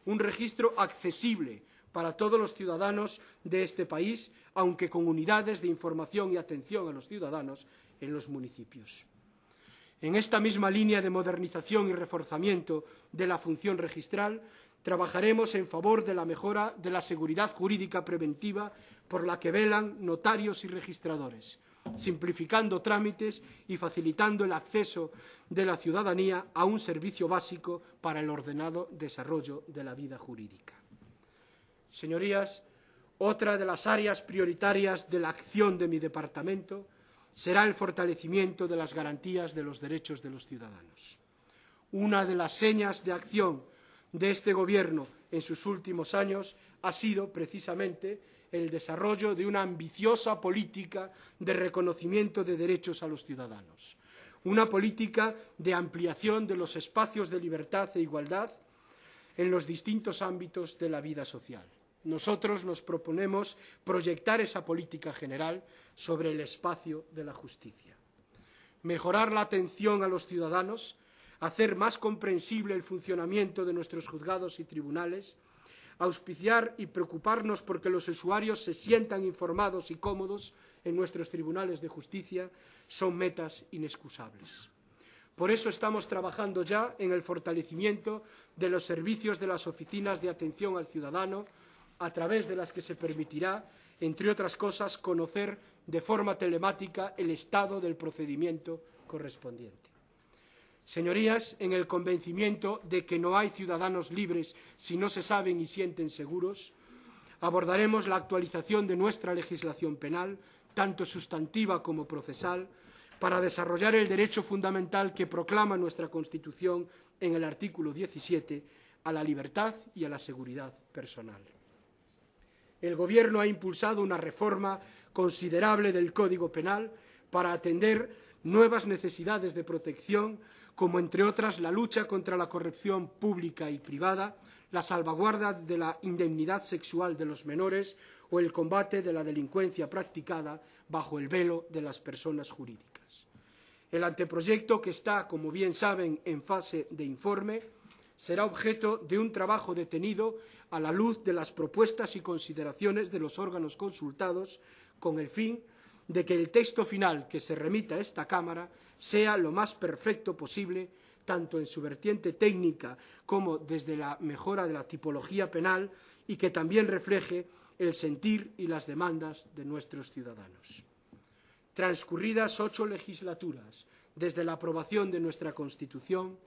un registro accesible para todos los ciudadanos de este país, aunque con unidades de información y atención a los ciudadanos en los municipios. En esta misma línea de modernización y reforzamiento de la función registral, trabajaremos en favor de la mejora de la seguridad jurídica preventiva por la que velan notarios y registradores, simplificando trámites y facilitando el acceso de la ciudadanía a un servicio básico para el ordenado desarrollo de la vida jurídica. Señorías, otra de las áreas prioritarias de la acción de mi departamento será el fortalecimiento de las garantías de los derechos de los ciudadanos. Una de las señas de acción de este Gobierno en sus últimos años ha sido precisamente el desarrollo de una ambiciosa política de reconocimiento de derechos a los ciudadanos, una política de ampliación de los espacios de libertad e igualdad en los distintos ámbitos de la vida social. Nosotros nos proponemos proyectar esa política general sobre el espacio de la justicia. Mejorar la atención a los ciudadanos, hacer más comprensible el funcionamiento de nuestros juzgados y tribunales, auspiciar y preocuparnos porque los usuarios se sientan informados y cómodos en nuestros tribunales de justicia son metas inexcusables. Por eso estamos trabajando ya en el fortalecimiento de los servicios de las oficinas de atención al ciudadano, a través de las que se permitirá, entre otras cosas, conocer de forma telemática el estado del procedimiento correspondiente. Señorías, en el convencimiento de que no hay ciudadanos libres si no se saben y sienten seguros, abordaremos la actualización de nuestra legislación penal, tanto sustantiva como procesal, para desarrollar el derecho fundamental que proclama nuestra Constitución en el artículo 17 a la libertad y a la seguridad personal. El Gobierno ha impulsado una reforma considerable del Código Penal para atender nuevas necesidades de protección, como entre otras la lucha contra la corrupción pública y privada, la salvaguarda de la indemnidad sexual de los menores o el combate de la delincuencia practicada bajo el velo de las personas jurídicas. El anteproyecto, que está, como bien saben, en fase de informe, será objeto de un trabajo detenido a la luz de las propuestas y consideraciones de los órganos consultados, con el fin de que el texto final que se remita a esta Cámara sea lo más perfecto posible, tanto en su vertiente técnica como desde la mejora de la tipología penal, y que también refleje el sentir y las demandas de nuestros ciudadanos. Transcurridas 8 legislaturas desde la aprobación de nuestra Constitución,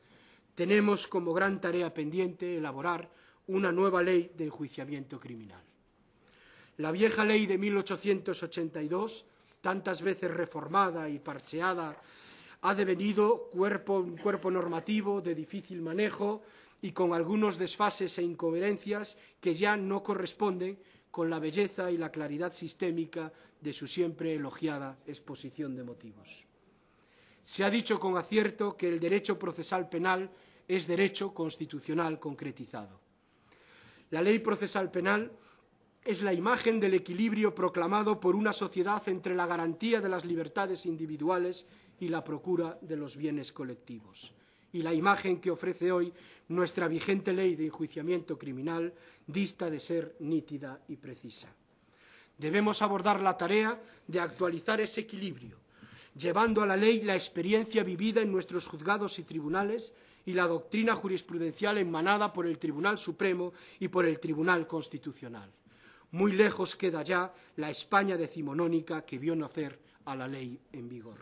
tenemos como gran tarea pendiente elaborar una nueva ley de enjuiciamiento criminal. La vieja ley de 1882, tantas veces reformada y parcheada, ha devenido un cuerpo normativo de difícil manejo y con algunos desfases e incoherencias que ya no corresponden con la belleza y la claridad sistémica de su siempre elogiada exposición de motivos. Se ha dicho con acierto que el derecho procesal penal es derecho constitucional concretizado. La ley procesal penal es la imagen del equilibrio proclamado por una sociedad entre la garantía de las libertades individuales y la procura de los bienes colectivos. Y la imagen que ofrece hoy nuestra vigente ley de enjuiciamiento criminal dista de ser nítida y precisa. Debemos abordar la tarea de actualizar ese equilibrio, llevando a la ley la experiencia vivida en nuestros juzgados y tribunales y la doctrina jurisprudencial emanada por el Tribunal Supremo y por el Tribunal Constitucional. Muy lejos queda ya la España decimonónica que vio nacer a la ley en vigor.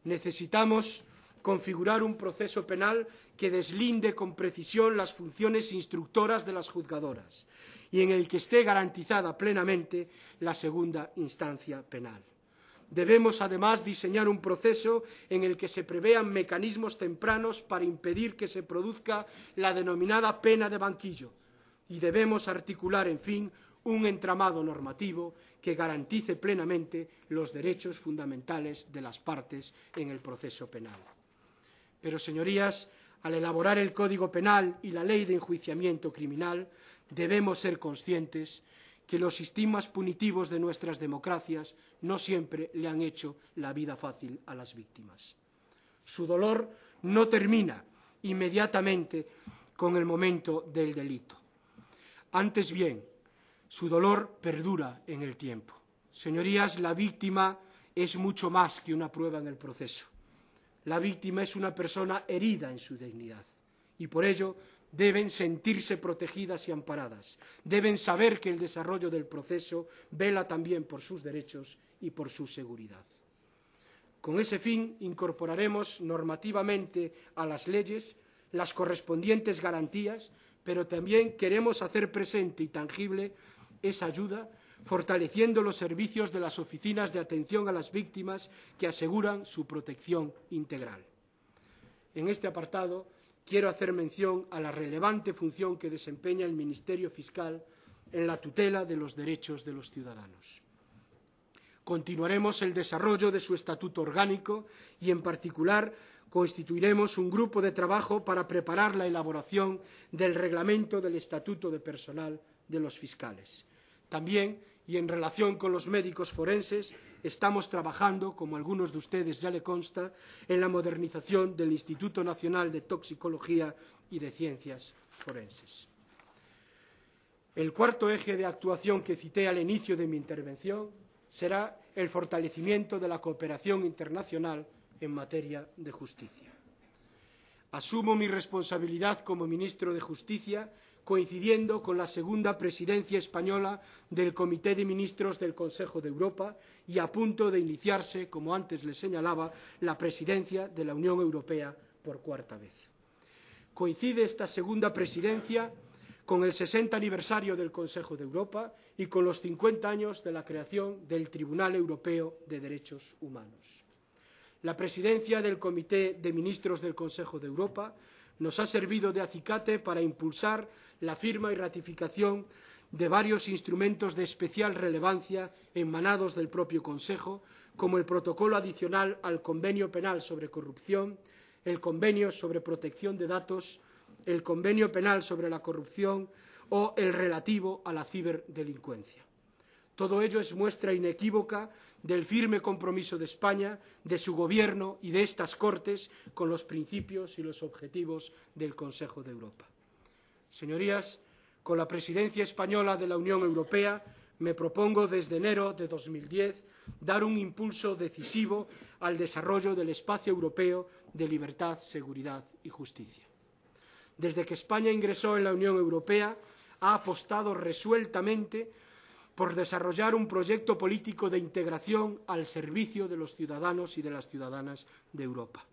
Necesitamos configurar un proceso penal que deslinde con precisión las funciones instructoras de las juzgadoras y en el que esté garantizada plenamente la segunda instancia penal. Debemos, además, diseñar un proceso en el que se prevean mecanismos tempranos para impedir que se produzca la denominada pena de banquillo, y debemos articular, en fin, un entramado normativo que garantice plenamente los derechos fundamentales de las partes en el proceso penal. Pero, señorías, al elaborar el Código Penal y la Ley de Enjuiciamiento Criminal, debemos ser conscientes que los sistemas punitivos de nuestras democracias no siempre le han hecho la vida fácil a las víctimas. Su dolor no termina inmediatamente con el momento del delito. Antes bien, su dolor perdura en el tiempo. Señorías, la víctima es mucho más que una prueba en el proceso. La víctima es una persona herida en su dignidad y por ello deben sentirse protegidas y amparadas. Deben saber que el desarrollo del proceso vela también por sus derechos y por su seguridad. Con ese fin, incorporaremos normativamente a las leyes las correspondientes garantías, pero también queremos hacer presente y tangible esa ayuda, fortaleciendo los servicios de las oficinas de atención a las víctimas que aseguran su protección integral. En este apartado, quiero hacer mención a la relevante función que desempeña el Ministerio Fiscal en la tutela de los derechos de los ciudadanos. Continuaremos el desarrollo de su estatuto orgánico y, en particular, constituiremos un grupo de trabajo para preparar la elaboración del reglamento del estatuto de personal de los fiscales. También, y en relación con los médicos forenses, estamos trabajando, como a algunos de ustedes ya le consta, en la modernización del Instituto Nacional de Toxicología y de Ciencias Forenses. El cuarto eje de actuación que cité al inicio de mi intervención será el fortalecimiento de la cooperación internacional en materia de justicia. Asumo mi responsabilidad como ministro de Justicia coincidiendo con la segunda presidencia española del Comité de Ministros del Consejo de Europa y a punto de iniciarse, como antes les señalaba, la presidencia de la Unión Europea por cuarta vez. Coincide esta segunda presidencia con el 60 aniversario del Consejo de Europa y con los 50 años de la creación del Tribunal Europeo de Derechos Humanos. La presidencia del Comité de Ministros del Consejo de Europa nos ha servido de acicate para impulsar la firma y ratificación de varios instrumentos de especial relevancia emanados del propio Consejo, como el protocolo adicional al Convenio Penal sobre Corrupción, el Convenio sobre Protección de Datos, el Convenio Penal sobre la Corrupción o el relativo a la ciberdelincuencia. Todo ello es muestra inequívoca del firme compromiso de España, de su Gobierno y de estas Cortes con los principios y los objetivos del Consejo de Europa. Señorías, con la presidencia española de la Unión Europea me propongo desde enero de 2010 dar un impulso decisivo al desarrollo del espacio europeo de libertad, seguridad y justicia. Desde que España ingresó en la Unión Europea, ha apostado resueltamente por desarrollar un proyecto político de integración al servicio de los ciudadanos y de las ciudadanas de Europa.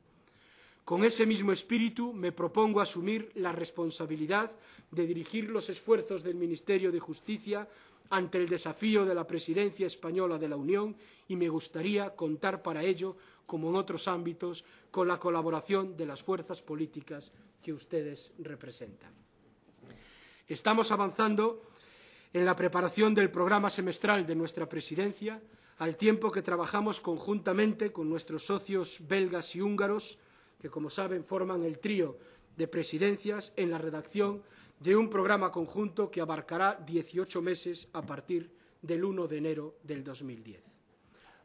Con ese mismo espíritu me propongo asumir la responsabilidad de dirigir los esfuerzos del Ministerio de Justicia ante el desafío de la presidencia española de la Unión y me gustaría contar para ello, como en otros ámbitos, con la colaboración de las fuerzas políticas que ustedes representan. Estamos avanzando en la preparación del programa semestral de nuestra presidencia, al tiempo que trabajamos conjuntamente con nuestros socios belgas y húngaros, que, como saben, forman el trío de presidencias, en la redacción de un programa conjunto que abarcará 18 meses a partir del 1 de enero del 2010.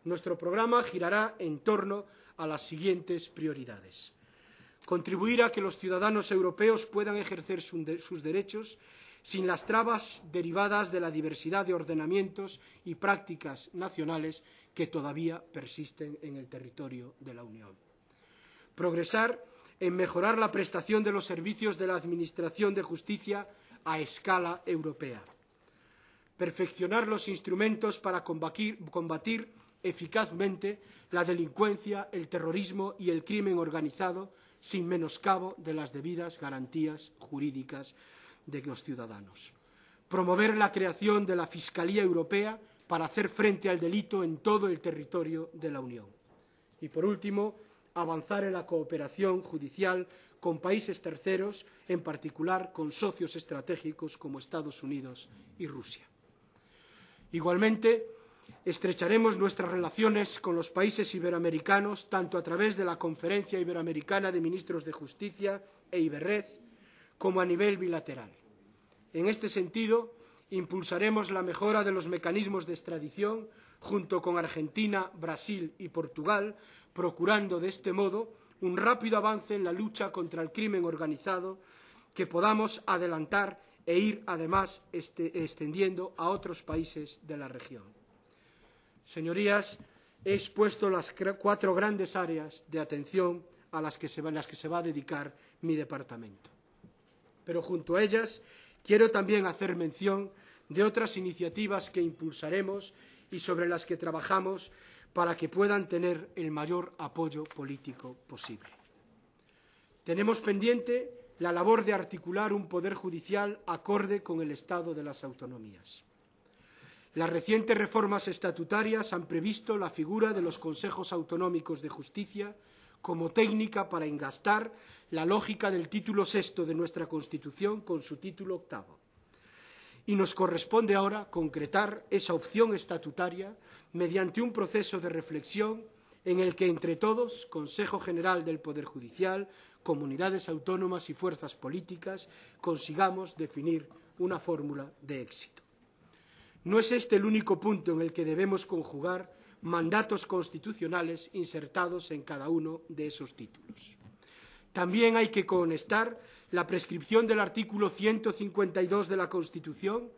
Nuestro programa girará en torno a las siguientes prioridades: contribuir a que los ciudadanos europeos puedan ejercer sus derechos sin las trabas derivadas de la diversidad de ordenamientos y prácticas nacionales que todavía persisten en el territorio de la Unión. Progresar en mejorar la prestación de los servicios de la Administración de Justicia a escala europea. Perfeccionar los instrumentos para combatir eficazmente la delincuencia, el terrorismo y el crimen organizado, sin menoscabo de las debidas garantías jurídicas de los ciudadanos. Promover la creación de la Fiscalía Europea para hacer frente al delito en todo el territorio de la Unión. Y, por último, avanzar en la cooperación judicial con países terceros, en particular con socios estratégicos como Estados Unidos y Rusia. Igualmente, estrecharemos nuestras relaciones con los países iberoamericanos, tanto a través de la Conferencia Iberoamericana de Ministros de Justicia e Iberred, como a nivel bilateral. En este sentido, impulsaremos la mejora de los mecanismos de extradición junto con Argentina, Brasil y Portugal, procurando de este modo un rápido avance en la lucha contra el crimen organizado que podamos adelantar e ir, además, extendiendo a otros países de la región. Señorías, he expuesto las 4 grandes áreas de atención a las que se va a dedicar mi departamento. Pero junto a ellas quiero también hacer mención de otras iniciativas que impulsaremos y sobre las que trabajamos para que puedan tener el mayor apoyo político posible. Tenemos pendiente la labor de articular un poder judicial acorde con el estado de las autonomías. Las recientes reformas estatutarias han previsto la figura de los consejos autonómicos de justicia como técnica para engastar la lógica del título 6 de nuestra Constitución con su título 8. y nos corresponde ahora concretar esa opción estatutaria mediante un proceso de reflexión en el que entre todos, Consejo General del Poder Judicial, comunidades autónomas y fuerzas políticas, consigamos definir una fórmula de éxito. No es este el único punto en el que debemos conjugar mandatos constitucionales insertados en cada uno de esos títulos. También hay que conectar la prescripción del artículo 152 de la Constitución,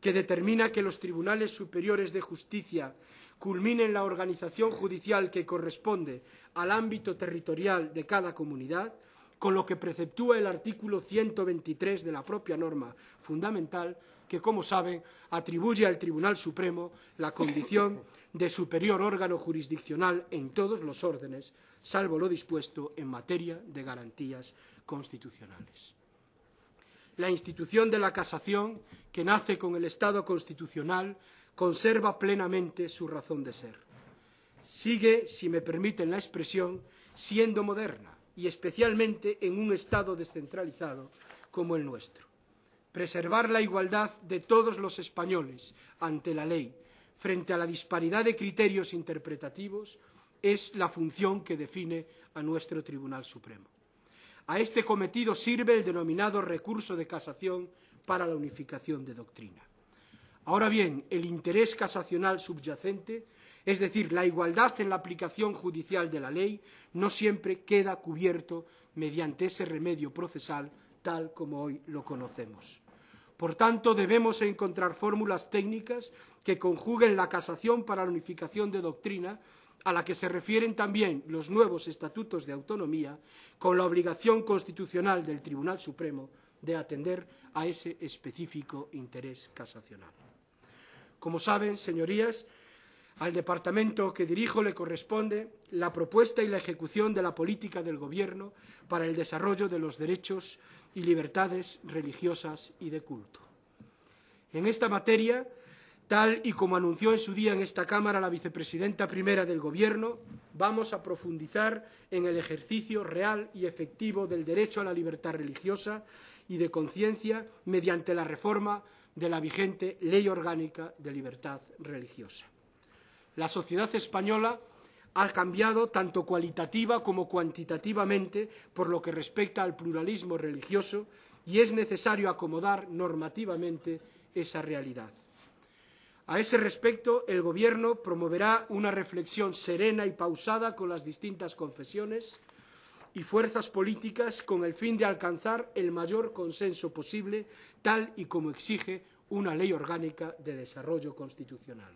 que determina que los tribunales superiores de justicia culminen la organización judicial que corresponde al ámbito territorial de cada comunidad, con lo que preceptúa el artículo 123 de la propia norma fundamental, que, como saben, atribuye al Tribunal Supremo la condición de superior órgano jurisdiccional en todos los órdenes, salvo lo dispuesto en materia de garantías constitucionales. La institución de la casación, que nace con el Estado constitucional, conserva plenamente su razón de ser. Sigue, si me permiten la expresión, siendo moderna, y especialmente en un Estado descentralizado como el nuestro. Preservar la igualdad de todos los españoles ante la ley, frente a la disparidad de criterios interpretativos, es la función que define a nuestro Tribunal Supremo. A este cometido sirve el denominado recurso de casación para la unificación de doctrina. Ahora bien, el interés casacional subyacente, es decir, la igualdad en la aplicación judicial de la ley, no siempre queda cubierto mediante ese remedio procesal tal como hoy lo conocemos. Por tanto, debemos encontrar fórmulas técnicas que conjuguen la casación para la unificación de doctrina, a la que se refieren también los nuevos estatutos de autonomía, con la obligación constitucional del Tribunal Supremo de atender a ese específico interés casacional. Como saben, señorías, al departamento que dirijo le corresponde la propuesta y la ejecución de la política del Gobierno para el desarrollo de los derechos y libertades religiosas y de culto. En esta materia, tal y como anunció en su día en esta Cámara la vicepresidenta primera del Gobierno, vamos a profundizar en el ejercicio real y efectivo del derecho a la libertad religiosa y de conciencia mediante la reforma de la vigente Ley Orgánica de Libertad Religiosa. La sociedad española ha cambiado tanto cualitativa como cuantitativamente por lo que respecta al pluralismo religioso y es necesario acomodar normativamente esa realidad. A ese respecto, el Gobierno promoverá una reflexión serena y pausada con las distintas confesiones y fuerzas políticas con el fin de alcanzar el mayor consenso posible, tal y como exige una ley orgánica de desarrollo constitucional.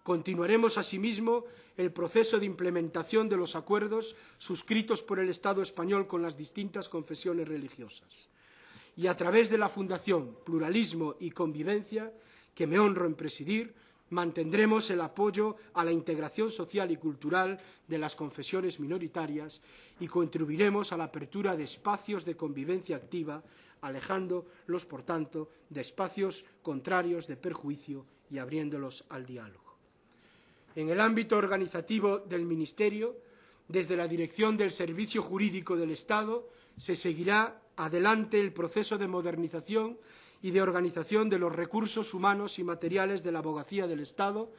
Continuaremos, asimismo, el proceso de implementación de los acuerdos suscritos por el Estado español con las distintas confesiones religiosas. Y a través de la Fundación Pluralismo y Convivencia, que me honro en presidir, mantendremos el apoyo a la integración social y cultural de las confesiones minoritarias y contribuiremos a la apertura de espacios de convivencia activa, alejándolos, por tanto, de espacios contrarios de perjuicio y abriéndolos al diálogo. En el ámbito organizativo del Ministerio, desde la Dirección del Servicio Jurídico del Estado, se seguirá adelante el proceso de modernización y de organización de los recursos humanos y materiales de la Abogacía del Estado,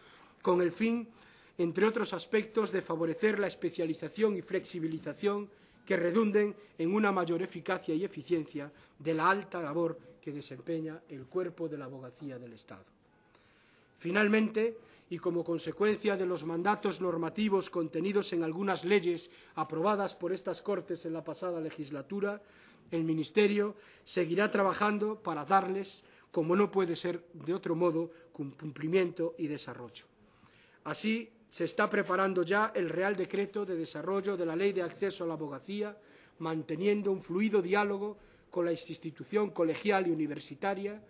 con el fin, entre otros aspectos, de favorecer la especialización y flexibilización que redunden en una mayor eficacia y eficiencia de la alta labor que desempeña el cuerpo de la Abogacía del Estado. Finalmente, y como consecuencia de los mandatos normativos contenidos en algunas leyes aprobadas por estas Cortes en la pasada legislatura, el Ministerio seguirá trabajando para darles, como no puede ser de otro modo, cumplimiento y desarrollo. Así, se está preparando ya el Real Decreto de desarrollo de la Ley de Acceso a la Abogacía, manteniendo un fluido diálogo con la institución colegial y universitaria,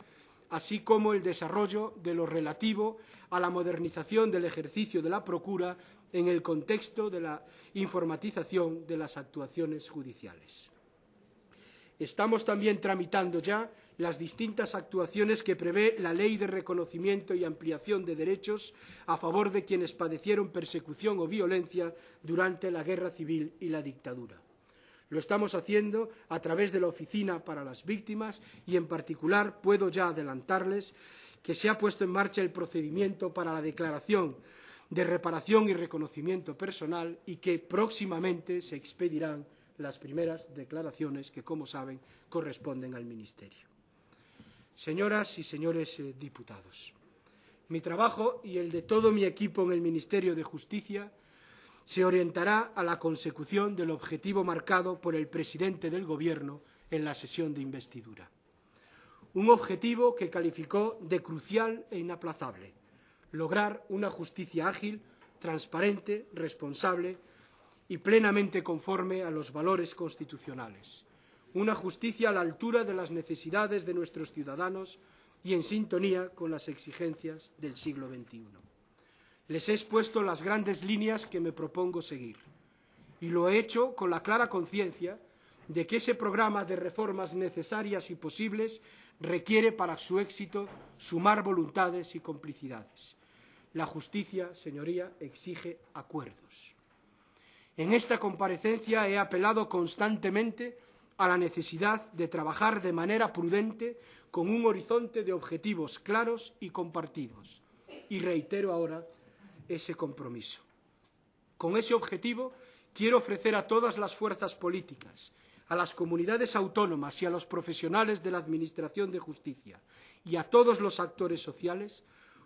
así como el desarrollo de lo relativo a la modernización del ejercicio de la procura en el contexto de la informatización de las actuaciones judiciales. Estamos también tramitando ya las distintas actuaciones que prevé la Ley de Reconocimiento y Ampliación de Derechos a favor de quienes padecieron persecución o violencia durante la Guerra Civil y la dictadura. Lo estamos haciendo a través de la Oficina para las Víctimas y, en particular, puedo ya adelantarles que se ha puesto en marcha el procedimiento para la declaración de reparación y reconocimiento personal y que próximamente se expedirán las primeras declaraciones que, como saben, corresponden al Ministerio. Señoras y señores diputados, mi trabajo y el de todo mi equipo en el Ministerio de Justicia se orientará a la consecución del objetivo marcado por el presidente del Gobierno en la sesión de investidura. Un objetivo que calificó de crucial e inaplazable: lograr una justicia ágil, transparente, responsable y plenamente conforme a los valores constitucionales. Una justicia a la altura de las necesidades de nuestros ciudadanos y en sintonía con las exigencias del siglo XXI. Les he expuesto las grandes líneas que me propongo seguir y lo he hecho con la clara conciencia de que ese programa de reformas necesarias y posibles requiere para su éxito sumar voluntades y complicidades. La justicia, señoría, exige acuerdos. En esta comparecencia he apelado constantemente a la necesidad de trabajar de manera prudente con un horizonte de objetivos claros y compartidos. Y reitero ahora ese compromiso. Con ese objetivo quiero ofrecer a todas las fuerzas políticas, a las comunidades autónomas y a los profesionales de la Administración de Justicia y a todos los actores sociales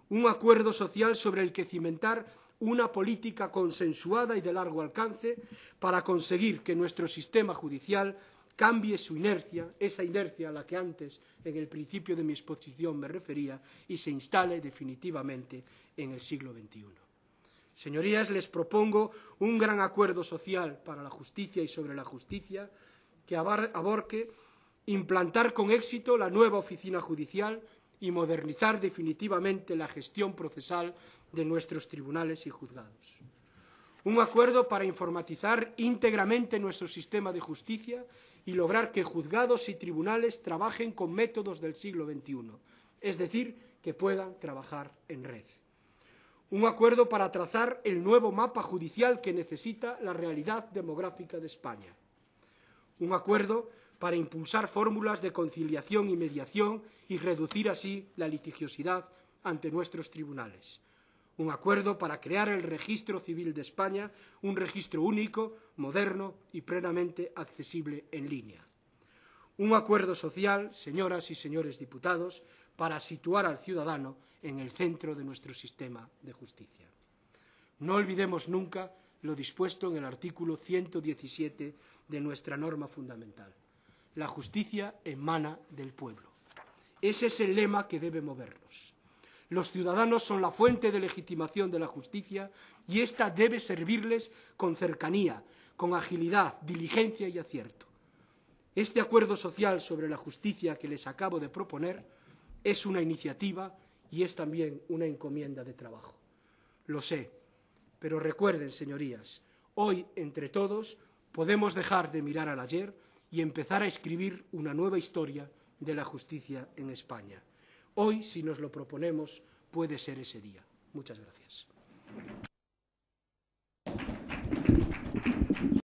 un acuerdo social sobre el que cimentar una política consensuada y de largo alcance para conseguir que nuestro sistema judicial cambie su inercia, esa inercia a la que antes, en el principio de mi exposición, me refería, y se instale definitivamente en el siglo XXI. Señorías, les propongo un gran acuerdo social para la justicia y sobre la justicia que abarque implantar con éxito la nueva oficina judicial y modernizar definitivamente la gestión procesal de nuestros tribunales y juzgados. Un acuerdo para informatizar íntegramente nuestro sistema de justicia y lograr que juzgados y tribunales trabajen con métodos del siglo XXI, es decir, que puedan trabajar en red. Un acuerdo para trazar el nuevo mapa judicial que necesita la realidad demográfica de España. Un acuerdo para impulsar fórmulas de conciliación y mediación y reducir así la litigiosidad ante nuestros tribunales. Un acuerdo para crear el Registro Civil de España, un registro único, moderno y plenamente accesible en línea. Un acuerdo social, señoras y señores diputados, para situar al ciudadano en el centro de nuestro sistema de justicia. No olvidemos nunca lo dispuesto en el artículo 117 de nuestra norma fundamental. La justicia emana del pueblo. Ese es el lema que debe movernos. Los ciudadanos son la fuente de legitimación de la justicia y ésta debe servirles con cercanía, con agilidad, diligencia y acierto. Este acuerdo social sobre la justicia que les acabo de proponer es una iniciativa y es también una encomienda de trabajo. Lo sé, pero recuerden, señorías, hoy, entre todos, podemos dejar de mirar al ayer y empezar a escribir una nueva historia de la justicia en España. Hoy, si nos lo proponemos, puede ser ese día. Muchas gracias.